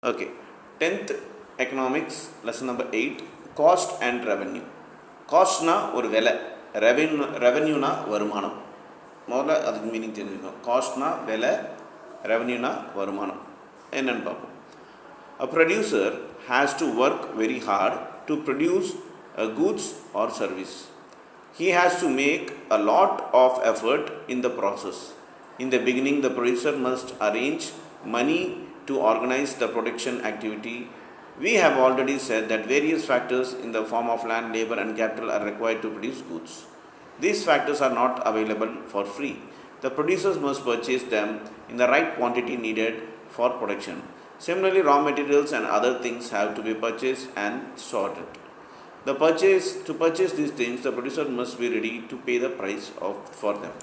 Okay, 10th economics lesson number 8, cost and revenue. காஸ்ட்னா ஒரு விலை, ரெவென்யூனா வருமானம். முதல்ல அதுக்கு மீனிங் தெரிஞ்சுக்கணும். காஸ்ட்னா விலை, ரெவென்யூனா வருமானம். என்னன்னு பார்ப்போம். A producer has to work very hard to produce a goods or service. He has to make a lot of effort in the process. In the beginning, the producer must arrange money to organize the production activity. We have already said that various factors in the form of land, labor and capital are required to produce goods. These factors are not available for free. The producers must purchase them in the right quantity needed for production. Similarly, raw materials and other things have to be purchased and sorted. To purchase these things, the producer must be ready to pay the price for them.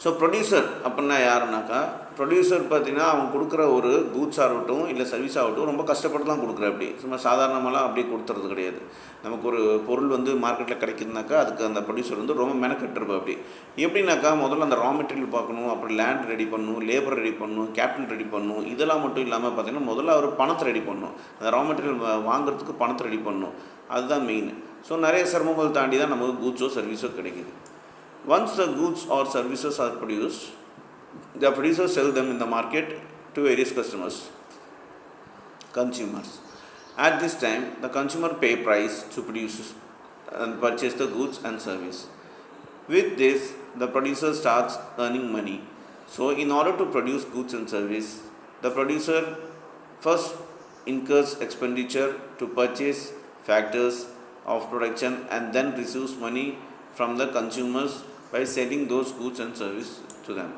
So producer அப்படின்னா யாருனாக்கா, producer பார்த்தீங்கன்னா அவங்க கொடுக்குற ஒரு goods ஆகட்டும் இல்லை service ஆகட்டும் ரொம்ப கஷ்டப்பட்டு தான் கொடுக்குற. அப்படி சும்மா சாதாரணமாலாம் அப்படியே கொடுத்துறது கிடையாது. நமக்கு ஒரு பொருள் வந்து மார்க்கெட்டில் கிடைக்குதுனாக்கா அதுக்கு அந்த ப்ரொடியூசர் வந்து ரொம்ப மெனக்கெட்டுருப்பா. அப்படி எப்படின்னாக்கா முதல்ல அந்த ரா மெட்டீரியல் பார்க்கணும், அப்புறம் லேண்ட் ரெடி பண்ணணும், லேபர் ரெடி பண்ணணும், கேபிட்டல் ரெடி பண்ணணும். இதெல்லாம் மட்டும் இல்லாமல் பார்த்திங்கன்னா முதல்ல அவர் பணத்தை ரெடி பண்ணணும். அந்த ரா மெட்டீரியல் வாங்குறதுக்கு பணத்தை ரெடி பண்ணணும். அதுதான் மெயின். ஸோ நிறைய சிரமங்கள் தாண்டி தான் நமக்கு கூட்ஸோ சர்வீஸோ கிடைக்குது. Once the goods or services are produced, the producers sell them in the market to various consumers. At this time, the consumer pay price to produce and purchase the goods and service. With this, the producer starts earning money. So, in order to produce goods and service, the producer first incurs expenditure to purchase factors of production and then receives money from the consumers by selling those goods and service to them.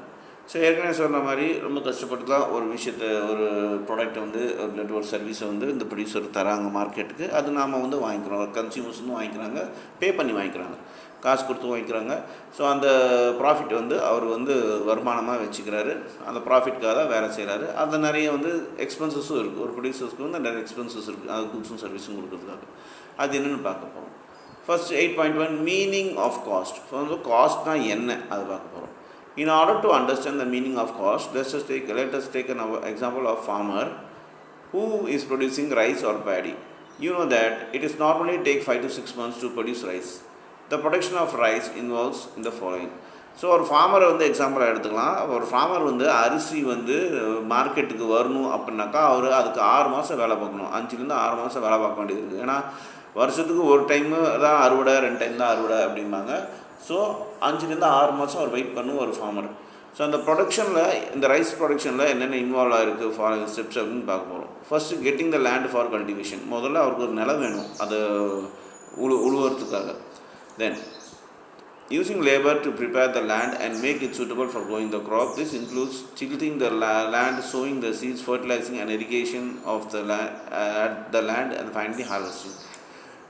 So ஏற்கனவே சொன்ன மாதிரி ரொம்ப கஷ்டப்பட்டு தான் ஒரு விஷயத்தை, ஒரு ப்ராடக்ட்டை வந்து ஒரு சர்வீஸை வந்து இந்த ப்ரொடியூசர் தராங்க மார்க்கெட்டுக்கு. அது நாம் வந்து வாங்கிக்கிறோம், கன்சியூமர்ஸ் வந்து வாங்கிக்கிறாங்க, பே பண்ணி வாங்கிக்கிறாங்க, காசு கொடுத்து வாங்கிக்கிறாங்க. ஸோ அந்த ப்ராஃபிட் வந்து அவர் வந்து வருமானமாக வச்சுக்கிறாரு. அந்த ப்ராஃபிட்காக தான் வேலை செய்கிறாரு. அதில் நிறைய வந்து எக்ஸ்பென்சஸும் இருக்குது. ஒரு ப்ரொடியூசர்ஸ்க்கு வந்து நிறைய எக்ஸ்பென்சஸ் இருக்குது, அது கூட்ஸும் சர்வீஸும் கொடுக்குறதுக்காக. அது என்னென்னு பார்க்க போகிறோம். First 8.1 meaning of cost. So cost na enna adu paaka porom. In order to understand the meaning of cost, let us take an example of farmer who is producing rice or paddy. You know that it is normally take 5 to 6 months to produce rice. The production of rice involves in the following. So ஒரு ஃபார்மரை வந்து எக்ஸாம்பிளாக எடுத்துக்கலாம். ஒரு farmer வந்து அரிசி வந்து மார்க்கெட்டுக்கு வரணும் அப்படின்னாக்கா அவர் அதுக்கு 6 மாதம் வேலை பார்க்கணும். 5லேருந்து 6 மாதம் வேலை பார்க்க வேண்டியது இருக்குது. ஏன்னா வருஷத்துக்கு ஒரு டைமு தான் அறுவடை, 2 டைம் தான் அறுவடை அப்படிம்பாங்க. ஸோ 5லேருந்து 6 மாதம் அவர் வெயிட் பண்ணும் ஒரு ஃபார்மர். ஸோ அந்த ப்ரொடக்ஷனில், இந்த ரைஸ் ப்ரொடக்ஷனில் என்னென்ன இன்வால்வ் ஆகிருக்கு ஃபாலோயிங் ஸ்டெப்ஸ் அப்படின்னு பார்க்க போகிறோம். First getting the land for cultivation. முதல்ல அவருக்கு ஒரு நிலம் வேணும் அதை உழுவுறதுக்காக. தென் using labor to prepare the land and make it suitable for growing the crop. This includes tilling the land, sowing the seeds, fertilizing and irrigation of the land and finally harvesting.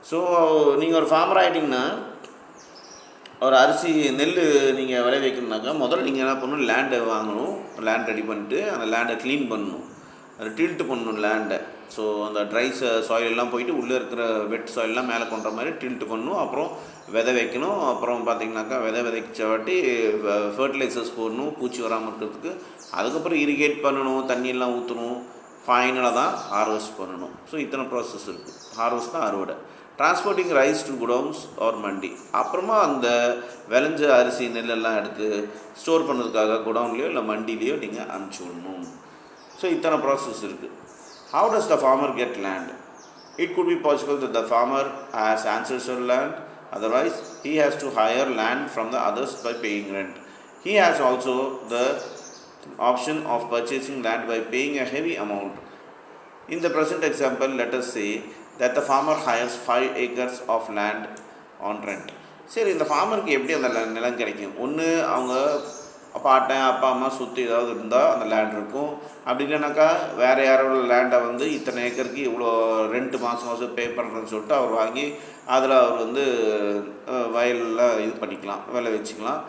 So நீங்கள் ஒரு farmer ஆகிட்டிங்கன்னா, ஒரு அரிசி நெல் நீங்கள் விளைவிக்கணுன்னாக்கா முதல்ல நீங்கள் என்ன பண்ணணும், லேண்டை வாங்கணும். லேண்ட் ரெடி பண்ணிட்டு அந்த லேண்டை க்ளீன் பண்ணணும், அதை டில்ட் பண்ணணும் லேண்டை. ஸோ அந்த ட்ரை சாயிலெல்லாம் போயிட்டு உள்ளே இருக்கிற வெட் சாயிலெலாம் மேலே கொண்ட மாதிரி டில்ட் பண்ணணும். அப்புறம் விதை வைக்கணும். அப்புறம் பார்த்திங்கனாக்கா விதைச்ச வாட்டி ஃபர்டிலைசர்ஸ் போடணும் பூச்சி வராமல் இருக்கிறதுக்கு. அதுக்கப்புறம் இரிகேட் பண்ணணும், தண்ணியெல்லாம் ஊற்றணும். ஃபைனலாக தான் ஹார்வெஸ்ட் பண்ணணும். ஸோ இத்தனை ப்ராசஸ் இருக்குது. ஹார்வெஸ்ட் தான் அறுவடை. டிரான்ஸ்போர்ட்டிங் ரைஸ் டு குடவுன்ஸ் ஆர் மண்டி. அப்புறமா அந்த விளைஞ்ச அரிசி நெல்லெல்லாம் எடுத்து ஸ்டோர் பண்ணுறதுக்காக குடவுன்லேயோ இல்லை மண்டிலேயோ நீங்கள் அனுப்பிச்சி விடணும். ஸோ இத்தனை ப்ராசஸ் இருக்குது. How does the farmer get land? It could be possible that the farmer has ancestral land. Otherwise, he has to hire land from the others by paying rent. He has also the option of purchasing land by paying a heavy amount. In the present example, let us say that the farmer hires 5 acres of land on rent. சரி, இந்த ஃபார்மருக்கு எப்படி அந்த நிலம் கிடைக்கும்? ஒன்று அவங்க பாட்டன் அப்பா அம்மா சொத்து ஏதாவது இருந்தால் அந்த லேண்ட் இருக்கும். அப்படி இல்லைனாக்கா வேறு யாரோட லேண்டை வந்து இத்தனை ஏக்கருக்கு இவ்வளோ ரெண்ட் மாதம் பே பண்ணுறேன்னு சொல்லிட்டு அவர் வாங்கி அதில் அவர் வந்து வயலில் இது பண்ணிக்கலாம், வேலை வச்சுக்கலாம்.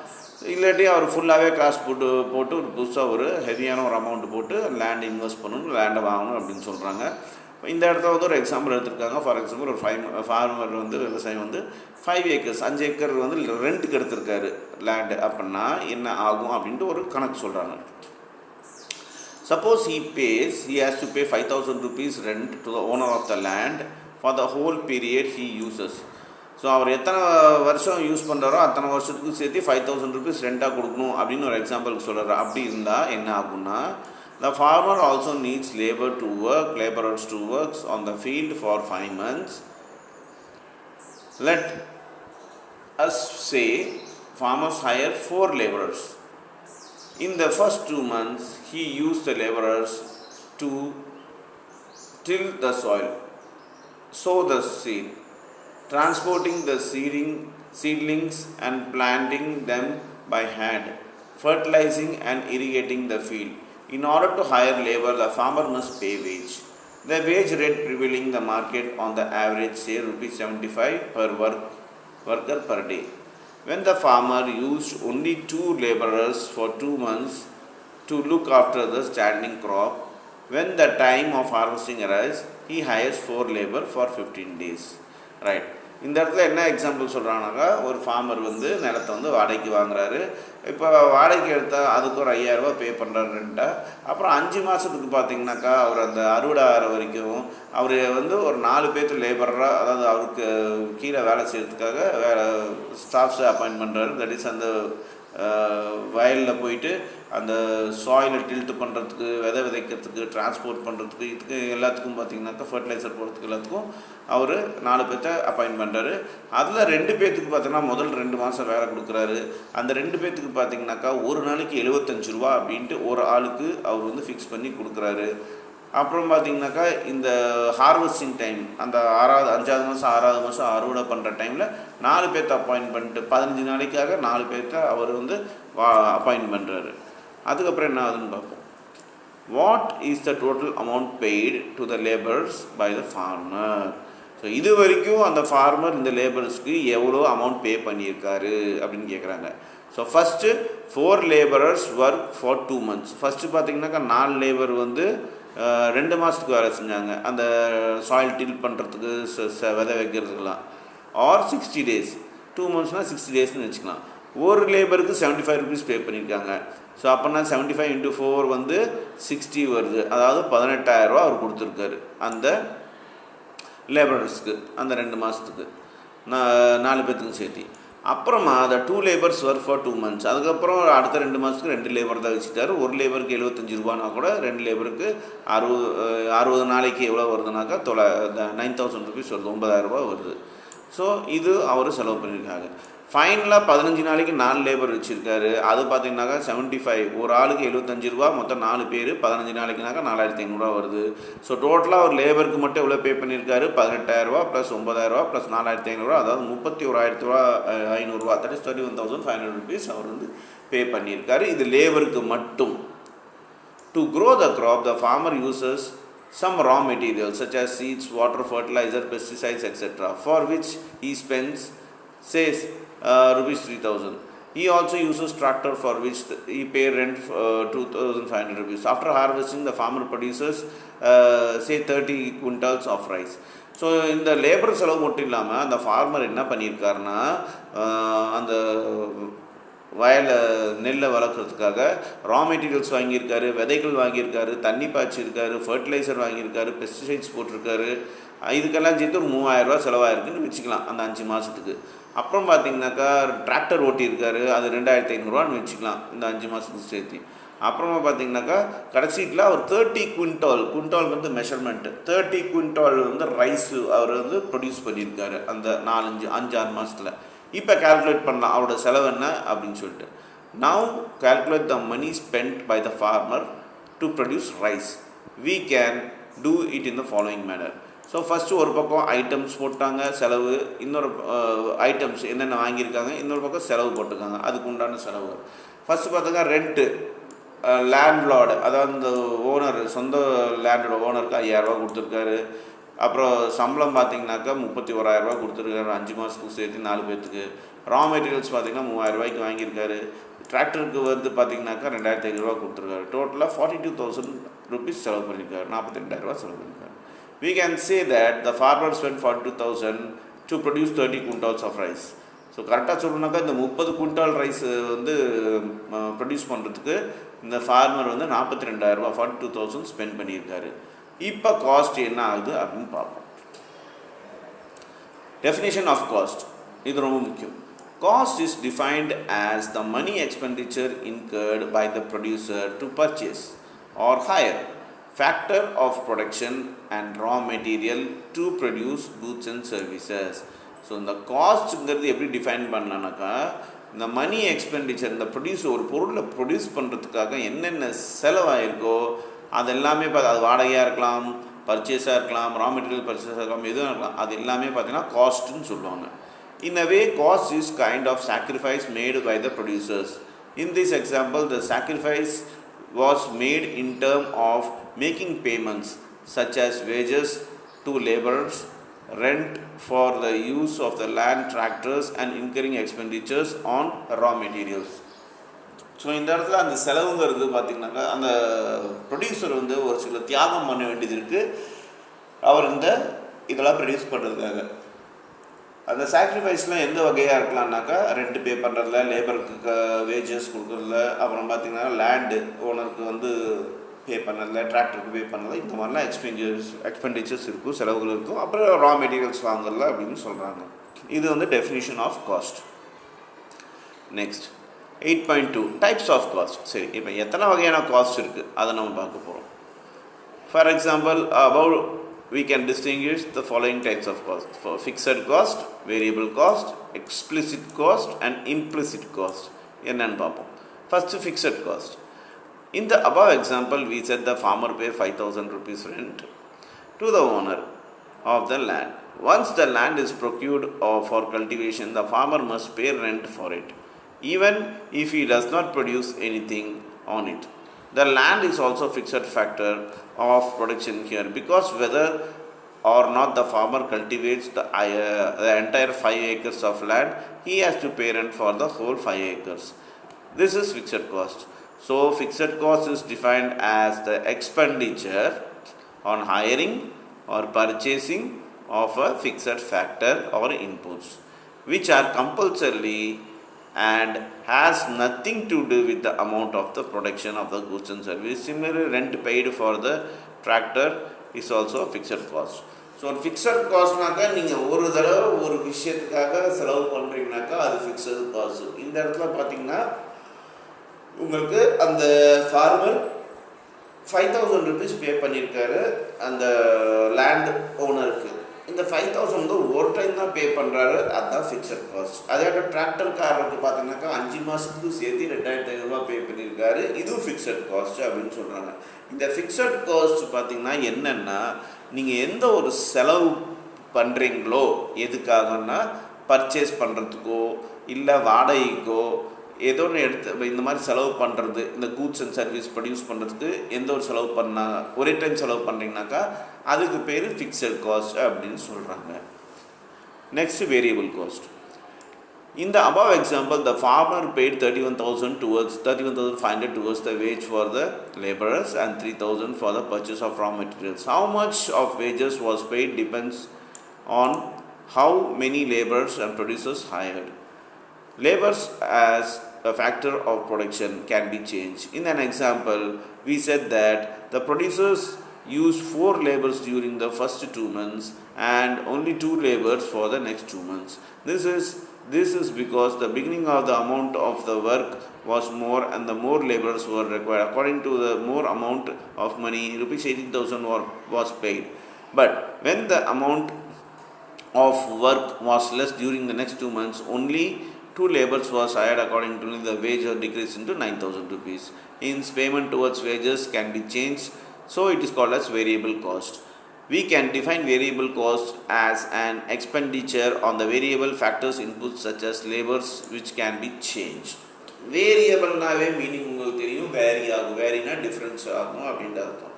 இல்லாட்டி அவர் ஃபுல்லாகவே காசு போட்டு ஒரு புதுசாக ஒரு ஹெவியான ஒரு அமௌண்ட்டு போட்டு லேண்ட் இன்வெஸ்ட் பண்ணணும், லேண்டை வாங்கணும் அப்படின்னு சொல்கிறாங்க. இந்த இடத்துல வந்து ஒரு எக்ஸாம்பிள் எடுத்திருக்காங்க. ஃபார் எக்ஸாம்பிள் ஒரு ஃபார்மர் வந்து விவசாயம் வந்து 5 ஏக்கர்ஸ் 5 ஏக்கர் வந்து ரெண்ட்டுக்கு எடுத்திருக்காரு லேண்டு. அப்படின்னா என்ன ஆகும் அப்படின்ட்டு ஒரு கணக்கு சொல்கிறாங்க. Suppose he has to pay 5,000 rupees rent to the owner of the land for the whole period he uses. So அவர் எத்தனை வருஷம் யூஸ் பண்ணுறாரோ அத்தனை வருஷத்துக்கு சேர்த்து 5,000 rupees ரெண்டாக கொடுக்கணும் அப்படின்னு ஒரு எக்ஸாம்பிளுக்கு சொல்கிறார். அப்படி இருந்தால் என்ன ஆகும்னா, the farmer also needs laborers to work on the field for 5 months. Let us say farmers hire 4 laborers. In the first 2 months, he used the laborers to till the soil, sow the seed, transporting the seedlings and planting them by hand, fertilizing and irrigating the field. In order to hire labor, the farmer must pay wage. The wage rate prevailing in the market on the average say ₹75 per worker per day. When the farmer used only 2 laborers for 2 months to look after the standing crop, when the time of harvesting arrives, he hires 4 labor for 15 days. Right. இந்த இடத்துல என்ன example சொல்கிறாங்கனாக்கா, ஒரு farmer வந்து நிலத்தை வந்து வாடகைக்கு வாங்குறாரு. இப்போ வாடகைக்கு எடுத்தால் அதுக்கு ஒரு 5,000 ரூபா பே பண்ணுறாரு ரெண்ட்டாக. அப்புறம் 5 மாதத்துக்கு பார்த்தீங்கன்னாக்கா அவர் அந்த அறுவடை ஆகிற வரைக்கும் அவர் வந்து ஒரு 4 பேர்த்து லேபராக, அதாவது அவருக்கு கீழே வேலை செய்கிறதுக்காக ஸ்டாஃப்ஸை அப்பாயின்ட் பண்ணுறாரு. தட் இஸ் அந்த வயலில் போயிட்டு அந்த சாயிலை டில்ட் பண்ணுறதுக்கு, விதைக்கிறதுக்கு, டிரான்ஸ்போர்ட் பண்ணுறதுக்கு, இதுக்கு எல்லாத்துக்கும் பார்த்திங்கனாக்கா ஃபர்டிலைசர் போடுறதுக்கு எல்லாத்துக்கும் அவர் 4 பேர்த்த அப்பாயின்ட் பண்ணுறாரு. அதில் 2 பேர்த்துக்கு பார்த்தீங்கன்னா முதல் 2 மாதம் வேலை கொடுக்குறாரு. அந்த 2 பேர்த்துக்கு பார்த்திங்கனாக்கா ஒரு நாளைக்கு 75 ரூபா அப்படின்ட்டு ஒரு ஆளுக்கு அவர் வந்து ஃபிக்ஸ் பண்ணி கொடுக்குறாரு. அப்புறம் பார்த்திங்கனாக்கா இந்த ஹார்வெஸ்டிங் டைம், அந்த 5ஆவது மாதம் 6ஆவது மாதம் அறுவடை பண்ணுற டைமில் 4 பேர்த்த அப்பாயின்ட் பண்ணிட்டு 15 நாளைக்காக 4 பேர்த்த அவர் வந்து அப்பாயின்ட் பண்ணுறாரு. அதுக்கப்புறம் என்ன ஆகுதுன்னு பார்ப்போம். What is the total amount paid to the labours by the farmer? So இது வரைக்கும் அந்த ஃபார்மர் இந்த லேபர்ஸ்க்கு எவ்வளோ அமௌண்ட் பே பண்ணியிருக்காரு அப்படின்னு கேட்குறாங்க. So first 4 labourers work for 2 months. First பார்த்திங்கனாக்கா 4 லேபர் வந்து 2 மாதத்துக்கு வேலை செஞ்சாங்க, அந்த சாயில் டில் பண்ணுறதுக்கு, விதை வைக்கிறதுக்கெல்லாம். ஆர் 60 days, 2 monthsனால் 60 daysன்னு வச்சுக்கலாம். ஒரு லேபருக்கு 75 rupees பே பண்ணியிருக்காங்க. ஸோ அப்போனா 75 into 4 வந்து 60 வருது. அதாவது 18,000 ரூபா அவர் கொடுத்துருக்காரு அந்த லேபரர்ஸ்க்கு அந்த 2 மாதத்துக்கு 4 பேர்த்துக்கும் சேர்த்து. அப்புறமா அந்த 2 laborers ஒர்க் ஃபார் 2 months. அதுக்கப்புறம் அடுத்த 2 மாதத்துக்கு 2 லேபர் தான் வச்சுட்டாரு. ஒரு லேபருக்கு 75 ரூபானா கூட 2 லேபருக்கு 60 நாளைக்கு எவ்வளோ வருதுனாக்கா 9,000 rupees வருது, 9,000 ரூபா வருது. ஸோ இது அவர் செலவு பண்ணியிருக்காங்க. ஃபைனலாக 15 நாளைக்கு 4 லேபர் வச்சுருக்காரு. அது பார்த்திங்கனாக்கா 75, ஒரு ஆளுக்கு 75 ரூபா, மொத்தம் 4 பேர் 15 நாளைக்குனாக்கா 4,500 ரூபா வருது. ஸோ டோட்டலாக ஒரு லேபருக்கு மட்டும் எவ்வளோ பே பண்ணியிருக்காரு? 18,000 ரூபா ப்ளஸ் 9,000 ரூபா ப்ளஸ் 4,500 ரூபா, அதாவது 31,500 ரூபா, தட் இஸ் 31,500 rupees அவர் வந்து பே பண்ணியிருக்காரு. இது லேபருக்கு மட்டும். To grow the crop, the farmer uses some raw materials such as seeds, water, fertilizer, pesticides, etc., for which he spends, says, rupees 3,000. He also uses tractor for which he pay rent 2,500 rupees. After harvesting, the farmer produces say 30 quintals of rice. So இந்த labour செலவு மட்டும் இல்லாமல் அந்த farmer என்ன பண்ணியிருக்காருன்னா, அந்த வயலை நெல்லை வளர்க்குறதுக்காக raw materials வாங்கியிருக்காரு, விதைகள் வாங்கியிருக்காரு, தண்ணி பாய்ச்சிருக்காரு, ஃபர்டிலைசர் வாங்கியிருக்காரு, பெஸ்டிசைட்ஸ் போட்டிருக்காரு. இதுக்கெல்லாம் சேர்த்து ஒரு 3,000 ரூபா செலவாயிருக்குன்னு வச்சுக்கலாம் அந்த 5 மாதத்துக்கு. அப்புறம் பார்த்திங்கனாக்கா டிராக்டர் ஓட்டியிருக்காரு, அது 2,500 ரூபான்னு வச்சுக்கலாம் இந்த 5 மாதத்துக்கு சேர்த்து. அப்புறமா பார்த்திங்கனாக்கா கடைசியில் அவர் 30 குவிண்டால் வந்து மெஷர்மெண்ட்டு 30 குவிண்டால் வந்து ரைஸு அவர் வந்து ப்ரொடியூஸ் பண்ணியிருக்காரு அந்த 5-6 மாதத்தில். இப்போ கால்குலேட் பண்ணலாம் அவரோட செலவு என்ன அப்படின்னு சொல்லிட்டு. Now calculate the money spent by the farmer to produce rice. We can do it in the following manner. So first ஒரு பக்கம் ஐட்டம்ஸ் போட்டாங்க செலவு, இன்னொரு ஐட்டம்ஸ் என்னென்ன வாங்கியிருக்காங்க, இன்னொரு பக்கம் செலவு போட்டிருக்காங்க, அதுக்கு உண்டான செலவு. ஃபஸ்ட்டு பார்த்தாங்க ரெண்ட்டு, லேண்ட்லார்டு, அதாவது இந்த ஓனர், சொந்த லேண்டோட ஓனருக்கு 5,000 ரூபா கொடுத்துருக்காரு. அப்புறம் சம்பளம் பார்த்திங்கனாக்கா 31,000 ரூபா கொடுத்துருக்காரு 5 மாதத்துக்கு சேர்த்து 4 பேர்த்துக்கு. ரா மெட்டீரியல்ஸ் பார்த்திங்கன்னா 3,000 ரூபாய்க்கு வாங்கியிருக்காரு. டிராக்டருக்கு வந்து பார்த்திங்கனாக்கா 2,500 ரூபா கொடுத்துருக்காரு. டோட்டலாக 42,000 rupees செலவு பண்ணியிருக்காரு, 42,000 ரூபா செலவு பண்ணியிருக்காரு. We can say that the farmer spent 42,000 to produce 30 quintals of rice. So கரெக்டாக சொல்லணுனாக்கா இந்த 30 குவிண்டால் ரைஸ் வந்து ப்ரொடியூஸ் பண்ணுறதுக்கு இந்த ஃபார்மர் வந்து 42,000 ரூபாய் 42,000 ஸ்பெண்ட் பண்ணியிருக்காரு. இப்போ காஸ்ட் என்ன ஆகுது அப்படின்னு பார்ப்போம். டெஃபினேஷன் ஆஃப் காஸ்ட் இது ரொம்ப முக்கியம். Cost is defined as the money expenditure incurred by the producer to purchase or hire factor of production and raw material to produce goods and services. So இந்த காஸ்ட்ங்கிறது எப்படி define பண்ணலான்னாக்கா, இந்த மணி expenditure, இந்த ஒரு பொருளை produce பண்ணுறதுக்காக என்னென்ன செலவாயிருக்கோ அது எல்லாமே அது வாடகையாக இருக்கலாம், பர்ச்சேஸாக இருக்கலாம், ரா மெட்டீரியல் பர்ச்சேஸாக இருக்கலாம், எதுவும் இருக்கலாம், அது எல்லாமே பார்த்திங்கன்னா காஸ்ட்டுன்னு சொல்லுவாங்க. In a way, cost is kind of sacrifice made by the producers. In this example, the sacrifice was made in terms of making payments such as wages to laborers, rent for the use of the land, tractors, and incurring expenditures on raw materials. So இந்த இடத்துல அந்த செலவுங்கிறது பார்த்திங்கனாக்கா அந்த producer வந்து ஒரு சில தியாகம் பண்ண வேண்டியது இருக்குது அவர் இதெல்லாம் ப்ரொடியூஸ் பண்ணுறதுக்காக. அந்த சாக்ரிஃபைஸ்லாம் எந்த வகையாக இருக்கலாம்னாக்கா, ரெண்ட் பே பண்ணுறதுல, லேபருக்கு வேஜஸ் கொடுக்குறதுல, அப்புறம் பார்த்திங்கன்னா லேண்டு ஓனருக்கு பே பண்ணதில்ல, டிராக்டருக்கு பே பண்ணதில்ல, இந்த மாதிரிலாம் எக்ஸ்பெண்டிச்சர்ஸ் இருக்கும், செலவுகள் இருக்கும். அப்புறம் ரா மெட்டீரியல்ஸ் வாங்கல அப்படின்னு சொல்கிறாங்க. இது definition of cost. Next 8.2 types of cost. சரி, இப்போ எத்தனை வகையான காஸ்ட் இருக்குது அதை நம்ம பார்க்க போகிறோம். For example, we can distinguish the following types of cost: for fixed cost, variable cost, explicit cost, and implicit cost. என்னன்னு பார்ப்போம். First, fixed cost. In the above example, we said the farmer pay 5,000 rupees rent to the owner of the land. Once the land is procured for cultivation, the farmer must pay rent for it, even if he does not produce anything on it. The land is also fixed factor of production here, because whether or not the farmer cultivates the entire 5 acres of land, he has to pay rent for the whole 5 acres. This is fixed cost. So fixed cost is defined as the expenditure on hiring or purchasing of a fixed factor or inputs, which are compulsorily and has nothing to do with the amount of the production of the goods and service. Similarly, rent paid for the tractor is also a fixed cost. So fixed காஸ்ட்னாக்கா நீங்கள் ஒரு தடவை ஒரு விஷயத்துக்காக செலவு பண்ணுறீங்கனாக்கா அது fixed cost. இந்த இடத்துல பார்த்தீங்கன்னா உங்களுக்கு அந்த ஃபார்மர் 5,000 rupees பே பண்ணியிருக்காரு அந்த லேண்ட் ஓனருக்கு. இந்த 5,000 ஒரு டைம் தான் பே பண்ணுறாரு, அதுதான் ஃபிக்ஸட் காஸ்ட். அதே டிராக்டர்காரருக்கு பார்த்தீங்கன்னாக்கா 5 மாதத்துக்கு சேர்த்து 2,500 ரூபா பே பண்ணியிருக்காரு, இதுவும் ஃபிக்ஸட் காஸ்ட் அப்படின்னு சொல்கிறாங்க. இந்த ஃபிக்ஸட் காஸ்ட் பார்த்திங்கன்னா என்னென்னா, நீங்கள் எந்த ஒரு செலவு பண்ணுறீங்களோ எதுக்காகன்னா பர்ச்சேஸ் பண்ணுறதுக்கோ இல்லை வாடகைக்கோ ஏதோ ஒன்று எடுத்து இந்த மாதிரி செலவு பண்ணுறது, இந்த கூட்ஸ் அண்ட் சர்வீஸ் ப்ரொடியூஸ் பண்ணுறதுக்கு எந்த ஒரு செலவு பண்ணால் ஒரே டைம் செலவு பண்ணுறீங்கனாக்கா அதுக்கு பேர் ஃபிக்ஸட் காஸ்ட் அப்படின்னு சொல்கிறாங்க. Next, variable cost. In the above example, the farmer paid 31,500 towards the wage for the laborers and 3,000 for the purchase of raw materials. How much of wages was paid depends on how many laborers and producers hired. Laborers as a factor of production can be changed. In an example, we said that the producers used 4 laborers during the first 2 months and only 2 laborers for the next 2 months. This is because the beginning of the amount of the work was more and the more laborers were required. According to the more amount of money, rupees 18,000 was paid. But when the amount of work was less during the next 2 months, only 2 laborers was hired. Accordingly, the wage decreased into 9,000 rupees. Hence, payment towards wages can be changed, so it is called as variable cost. We can define variable cost as an expenditure on the variable factors inputs such as labors which can be changed. வேரியபிள்னாவே meaning உங்களுக்கு தெரியும், vary ஆகும். வேரினா difference ஆகும் அப்படின்ற அர்த்தம்.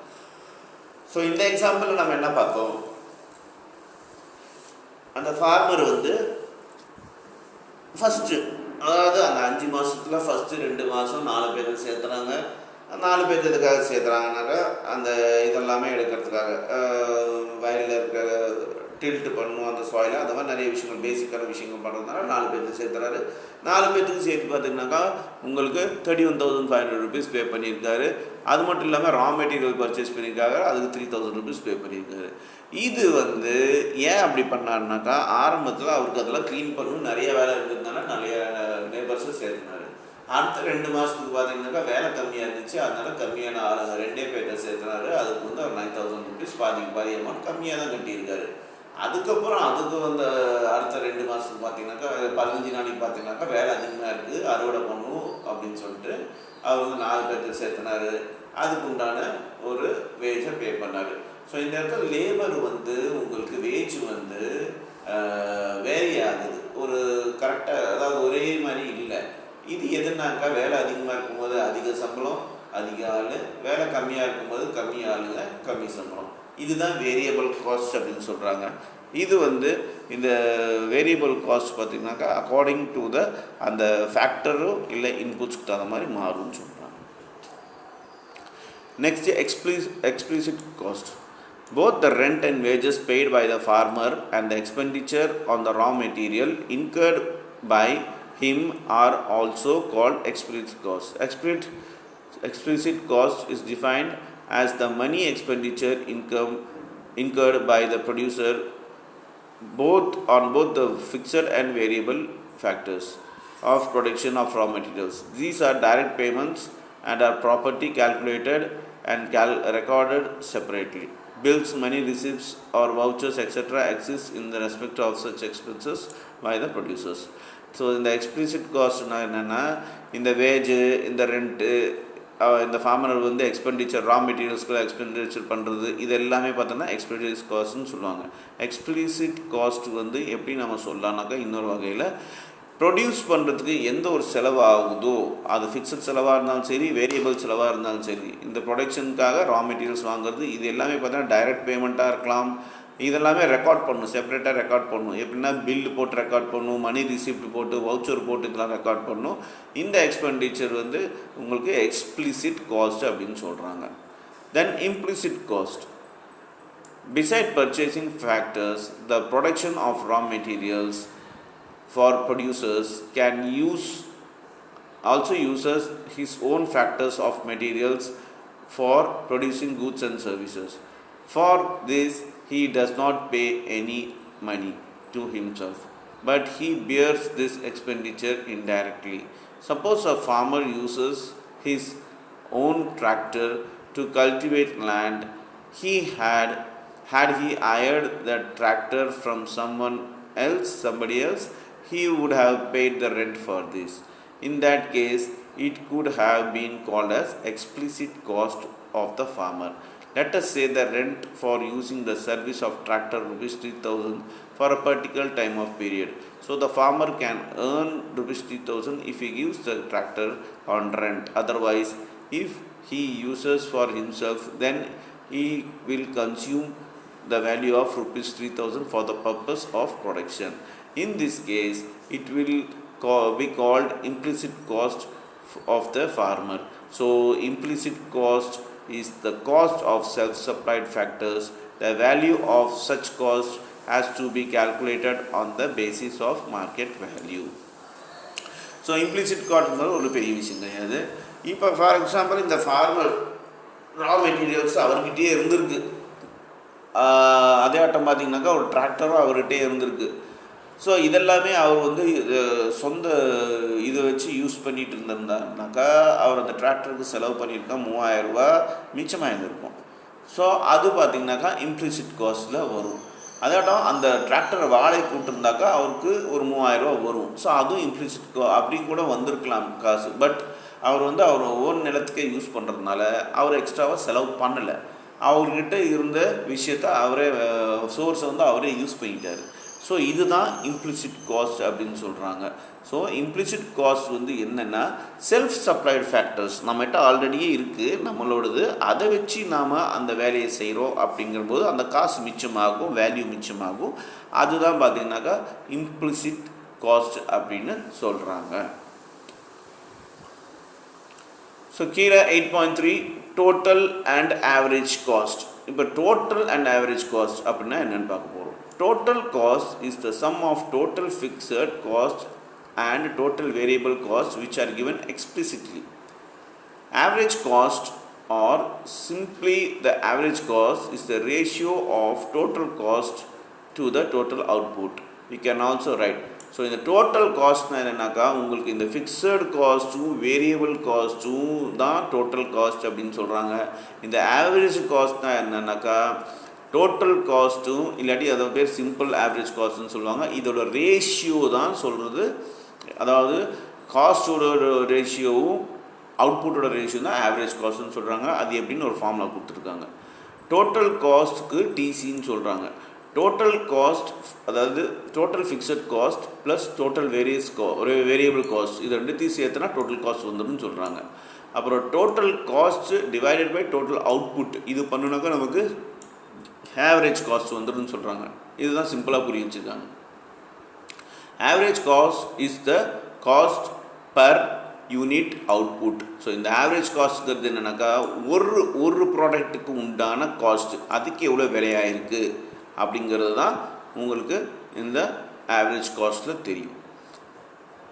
So இந்த example நம்ம என்ன பார்த்தோம், அந்த ஃபார்மர் ஃபஸ்ட்டு அதாவது அந்த 5 மாதத்தில் ஃபஸ்ட்டு 2 மாதம் 4 பேர் சேர்த்துறாங்க. 4 பேர் எதுக்காக சேர்த்துறாங்கனாக்கா அந்த இதெல்லாமே எடுக்கிறதுக்காக வயலில் இருக்கிற டில்ட் பண்ணணும் அந்த சாயிலை, அந்த மாதிரி நிறைய விஷயங்கள் பேசிக்கான விஷயங்கள் பண்ணுறதுனால 4 பேருக்கு சேர்த்துறாரு. 4 பேருக்கு சேர்த்து பார்த்தீங்கன்னாக்கா உங்களுக்கு 31,500 rupees பே பண்ணியிருக்காரு. அது மட்டும் இல்லாமல் ரா மெட்டீரியல் பர்ச்சேஸ் பண்ணியிருக்காங்க, அதுக்கு 3,000 rupees பே பண்ணியிருக்காரு. இது ஏன் அப்படி பண்ணாருனாக்கா, ஆரம்பத்தில் அவருக்கு அதெல்லாம் க்ளீன் பண்ணணும் நிறைய வேலை இருந்ததுனால நிறைய லேபர்ஸை சேர்த்துனாரு. அடுத்த 2 மாதத்துக்கு பார்த்தீங்கன்னாக்கா வேலை கம்மியாக இருந்துச்சு, அதனால கம்மியான ஆளுங்க 2 பேர்கிட்ட சேர்த்துனாரு. அதுக்கு அவர் 9,000 rupees பாதி அமௌண்ட் கம்மியாக தான் கட்டியிருக்காரு. அதுக்கப்புறம் அடுத்த 2 மாதத்துக்கு பார்த்தீங்கன்னாக்கா 15 நாளைக்கு பார்த்தீங்கன்னாக்கா வேலை அதிகமாக இருக்குது, அறுவடை பண்ணணும் அப்படின்னு சொல்லிட்டு அவர் 4 பேர்கிட்ட சேர்த்துனாரு. அதுக்கு உண்டான ஒரு வேஜை பே பண்ணார். ஸோ இந்த இடத்துல லேபர் உங்களுக்கு வேஜ் வேரி ஆகுது, ஒரு கரெக்டாக, அதாவது ஒரே மாதிரி இல்லை. இது எதுனாக்கா வேலை அதிகமாக இருக்கும்போது அதிக சம்பளம் அதிக ஆள், வேலை கம்மியாக இருக்கும்போது கம்மி ஆளுங்க கம்மி சம்பளம். இதுதான் வேரியபிள் காஸ்ட் அப்படின்னு சொல்கிறாங்க. இது இந்த வேரியபிள் காஸ்ட் பார்த்திங்கனாக்கா அக்கார்டிங் டு அந்த ஃபேக்டரோ இல்லை இன்புட்ஸ்க்கு தகுந்த மாதிரி மாறும்னு சொல்கிறாங்க. Next explicit cost. Both the rent and wages paid by the farmer and the expenditure on the raw material incurred by him are also called explicit cost. Explicit cost is defined as the money expenditure incurred by the producer on both the fixed and variable factors of production of raw materials. These are direct payments and are property calculated and recorded separately. Bills, money receipts or vouchers etc. exist in the respect of such expenses by the producers. So இந்த explicit காஸ்ட்னா என்னென்னா, இந்த வேஜு, இந்த rent, இந்த farmer expenditure ரா மெட்டீரியல்ஸ்க்குள்ள expenditure பண்ணுறது, இது எல்லாமே பார்த்தோன்னா explicit காஸ்ட்னு சொல்லுவாங்க. எக்ஸ்பிளிசிட் காஸ்ட் எப்படி நம்ம சொல்லலாம்னாக்கா, இன்னொரு வகையில் ப்ரொடியூஸ் பண்ணுறதுக்கு எந்த ஒரு செலவு ஆகுதோ, அது ஃபிக்ஸட் செலவாக இருந்தாலும் சரி, வேரியபிள் செலவாக இருந்தாலும் சரி, இந்த ப்ரொடக்ஷனுக்காக ரா மெட்டீரியல்ஸ் வாங்குறது, இது எல்லாமே பார்த்தீங்கன்னா டைரக்ட் பேமெண்ட்டாக இருக்கலாம். இதெல்லாமே ரெக்கார்ட் பண்ணணும், செப்பரேட்டாக ரெக்கார்ட் பண்ணணும். எப்படின்னா பில்லு போட்டு ரெக்கார்ட் பண்ணணும், மணி ரிசிப்ட் போட்டு, வவுச்சர் போட்டு இதெல்லாம் ரெக்கார்ட் பண்ணணும். இந்த எக்ஸ்பெண்டிச்சர் உங்களுக்கு எக்ஸ்பிளிசிட் காஸ்ட் அப்படின்னு சொல்கிறாங்க. Then implicit cost. Beside purchasing factors, the production of raw materials for producers can also uses his own factors of materials for producing goods and services. For this, he does not pay any money to himself, but he bears this expenditure indirectly. Suppose a farmer uses his own tractor to cultivate land. Had he hired the tractor from somebody else, he would have paid the rent for this. In that case, it could have been called as explicit cost of the farmer. Let us say the rent for using the service of tractor rupees 3,000 for a particular time of period. So the farmer can earn rupees 3,000 if he gives the tractor on rent. Otherwise, if he uses for himself, then he will consume the value of rupees 3,000 for the purpose of production. In this case, it will be called implicit cost of the farmer. So implicit cost is the cost of self-supplied factors. The value of such cost has to be calculated on the basis of market value. So implicit cost ஒரு பெரிய விஷயம் கிடையாது. இப்போ for example இந்த farmer raw materials அவர்கிட்டயே இருந்திருக்கு, அதே ஆட்டம் பார்த்திங்கனாக்கா ஒரு டிராக்டரும் அவர்கிட்டே இருந்திருக்கு. ஸோ இதெல்லாமே அவர் சொந்த இதை வச்சு யூஸ் பண்ணிகிட்டு இருந்திருந்தாருனாக்கா அவர் அந்த டிராக்டருக்கு செலவு பண்ணியிருக்கா 3,000 ரூபா மிச்சமாக இருந்திருக்கும். ஸோ அது பார்த்திங்கனாக்கா இம்ப்ளிசிட் காஸ்ட்டில் வரும். அதாட்டம் அந்த டிராக்டரை வாடகை கூட்டிருந்தாக்கா அவருக்கு ஒரு 3,000 ரூபா வரும். ஸோ அதுவும் இம்ப்ளிசிட் அப்படி கூட வந்திருக்கலாம் காசு. பட் அவர் அவர் ஓன் நிலத்துக்கே யூஸ் பண்ணுறதுனால அவர் எக்ஸ்ட்ராவாக செலவு பண்ணலை. அவர்கிட்ட இருந்த விஷயத்தை அவரே சோர்ஸை அவரே யூஸ் பண்ணிட்டார். ஸோ இதுதான் இம்ப்ளிசிட் காஸ்ட் அப்படின்னு சொல்கிறாங்க. ஸோ இம்ப்ளிசிட் காஸ்ட் என்னென்னா, செல்ஃப் சப்ளைடு ஃபேக்டர்ஸ் நம்மகிட்ட ஆல்ரெடியே இருக்குது நம்மளோடது, அதை வச்சு நாம் அந்த வேலையை செய்கிறோம் அப்படிங்கும்போது அந்த காசு மிச்சமாகும், வேல்யூ மிச்சமாகும். அதுதான் பார்த்திங்கனாக்கா இம்ப்ளிசிட் காஸ்ட் அப்படின்னு சொல்கிறாங்க. ஸோ கீழே 8.3 டோட்டல் அண்ட் ஆவரேஜ் காஸ்ட். இப்போ டோட்டல் அண்ட் ஆவரேஜ் காஸ்ட் அப்படின்னா என்னென்னு பார்க்க போகிறோம். Total cost is the sum of total fixed cost and total variable cost which are given explicitly. Average cost or simply the average cost is the ratio of total cost to the total output. We can also write. So in the total cost என்னன்னாக்கா உங்களுக்கு இந்த fixed cost variable cost தான் total cost அப்படின்னு சொல்கிறாங்க. இந்த average cost என்னன்னாக்கா total காஸ்ட்டும் இல்லாட்டி அதோட பேர் சிம்பிள் ஆவரேஜ் காஸ்ட்னு சொல்லுவாங்க. இதோட ரேஷியோ தான் சொல்கிறது. அதாவது காஸ்ட்டோட ரேஷியோவும் அவுட்புட்டோட ரேஷியோ தான் ஆவரேஜ் காஸ்ட்னு சொல்கிறாங்க. அது எப்படின்னு ஒரு ஃபார்முலா கொடுத்துருக்காங்க. டோட்டல் காஸ்ட்டுக்கு டிசின்னு சொல்கிறாங்க. டோட்டல் காஸ்ட் அதாவது total fixed cost plus total variable cost இது ரெண்டுத்தையும் சேர்த்துனா டோட்டல் காஸ்ட் வந்துடும் சொல்கிறாங்க. அப்புறம் total cost divided by total output இது பண்ணுனாக்கா நமக்கு ஆவரேஜ் காஸ்ட் வந்துடும் சொல்கிறாங்க. இதுதான் சிம்பிளாக புரிய வச்சுருக்காங்க. Average cost is the cost per unit output. So இந்த ஆவரேஜ் காஸ்ட்ங்கிறது என்னென்னாக்கா ஒரு ப்ராடக்ட்டுக்கு உண்டான காஸ்ட் அதுக்கு எவ்வளோ விலையாயிருக்கு அப்படிங்கிறது தான் உங்களுக்கு இந்த ஆவரேஜ் காஸ்ட்டில் தெரியும்.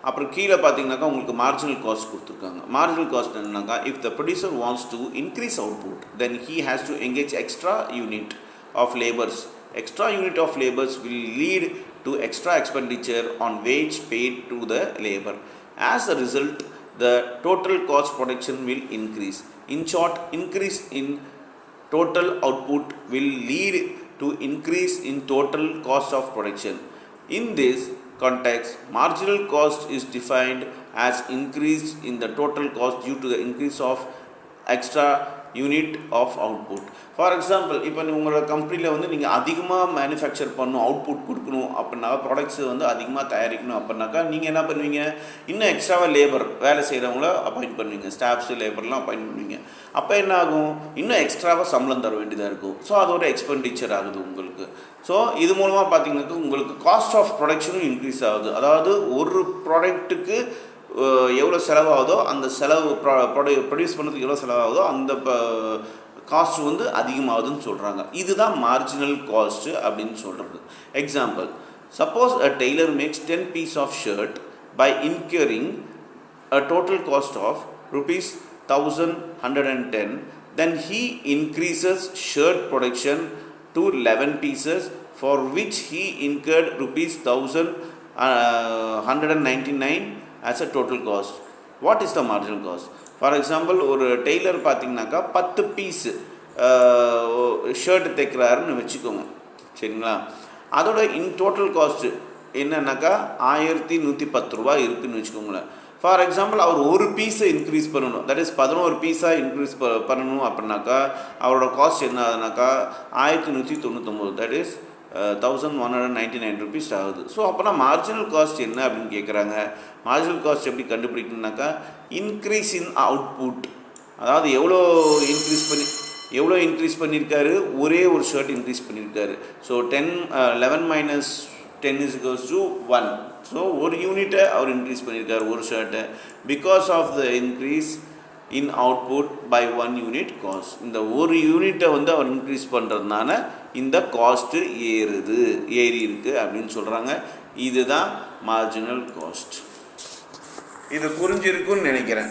அப்புறம் கீழே பார்த்தீங்கன்னாக்கா உங்களுக்கு மார்ஜினல் காஸ்ட் கொடுத்துருக்காங்க. மார்ஜினல் காஸ்ட் என்னன்னாக்கா if the producer wants to increase output then he has to engage extra unit of labors. Extra unit of labors will lead to extra expenditure on wage paid to the labor. As a result, the total cost production will increase. In short, increase in total output will lead to increase in total cost of production. In this context, marginal cost is defined as increase in the total cost due to the increase of extra unit of output. For example இப்போ உங்களோட கம்பெனியில் வந்து நீங்கள் அதிகமாக manufacture பண்ணணும், output கொடுக்கணும் அப்படின்னா products வந்து அதிகமாக தயாரிக்கணும் அப்படின்னாக்கா நீங்கள் என்ன பண்ணுவீங்க, இன்னும் எக்ஸ்ட்ராவாக லேபர் வேலை செய்கிறவங்கள அப்பாயிண்ட் பண்ணுவீங்க, ஸ்டாஃப்ஸு லேபர்லாம் அப்பாயிண்ட் பண்ணுவீங்க. அப்போ என்ன ஆகும், இன்னும் எக்ஸ்ட்ராவாக சம்பளம் தர வேண்டியதாக இருக்கும். ஸோ அதோட எக்ஸ்பெண்டிச்சர் ஆகுது உங்களுக்கு. ஸோ இது மூலமாக பார்த்தீங்கன்னாக்கா உங்களுக்கு காஸ்ட் ஆஃப் ப்ரொடக்ஷனும் இன்க்ரீஸ் ஆகுது. அதாவது ஒரு ப்ராடக்ட்டுக்கு எவ்வளோ செலவாகுதோ அந்த செலவு ப்ரொடியூஸ் பண்ணுறதுக்கு எவ்வளோ செலவாகுதோ அந்த காஸ்ட் வந்து அதிகமாகுதுன்னு சொல்கிறாங்க. இதுதான் மார்ஜினல் காஸ்ட்டு அப்படின்னு சொல்கிறது. Example, suppose a tailor makes 10 piece of shirt by incurring a total cost of ₹1110, then he increases shirt production to 11 pieces for which he incurred ₹1199 as a total cost. What is the marginal cost? For example, ஒரு Taylor பார்த்தீங்கன்னாக்கா 10 piece shirt தைக்கிறாருன்னு வச்சுக்கோங்க, சரிங்களா? அதோட total cost என்னன்னாக்கா ₹1110 இருக்குதுன்னு வச்சுக்கோங்களேன். For example அவர் ஒரு பீஸை இன்க்ரீஸ் பண்ணணும், தட் இஸ் 11 பீஸாக இன்க்ரீஸ் பண்ணணும் அப்படின்னாக்கா அவரோட காஸ்ட் என்ன ஆகுதுனாக்கா ₹1199, தட் இஸ் ₹1199 ஆகுது. ஸோ அப்போனா மார்ஜினல் காஸ்ட் என்ன அப்படின்னு கேட்குறாங்க. மார்ஜினல் காஸ்ட் எப்படி கண்டுபிடிக்கணும்னாக்கா இன்க்ரீஸ் இன் அவுட்புட், அதாவது எவ்வளோ இன்க்ரீஸ் பண்ணியிருக்காரு, ஒரே ஒரு ஷர்ட் இன்க்ரீஸ் பண்ணியிருக்காரு. ஸோ 11 - 10 = 1. ஸோ ஒரு யூனிட்டை அவர் இன்க்ரீஸ் பண்ணியிருக்காரு, ஒரு ஷர்ட்டை, because of the increase in output by 1 unit cost. இந்த ஒரு யூனிட்டை வந்து அவர் இன்க்ரீஸ் பண்ணுறதுனால இந்த காஸ்ட்டு ஏறி இருக்குது அப்படின்னு சொல்கிறாங்க. இதுதான் மார்ஜினல் காஸ்ட். இது புரிஞ்சிருக்குன்னு நினைக்கிறேன்.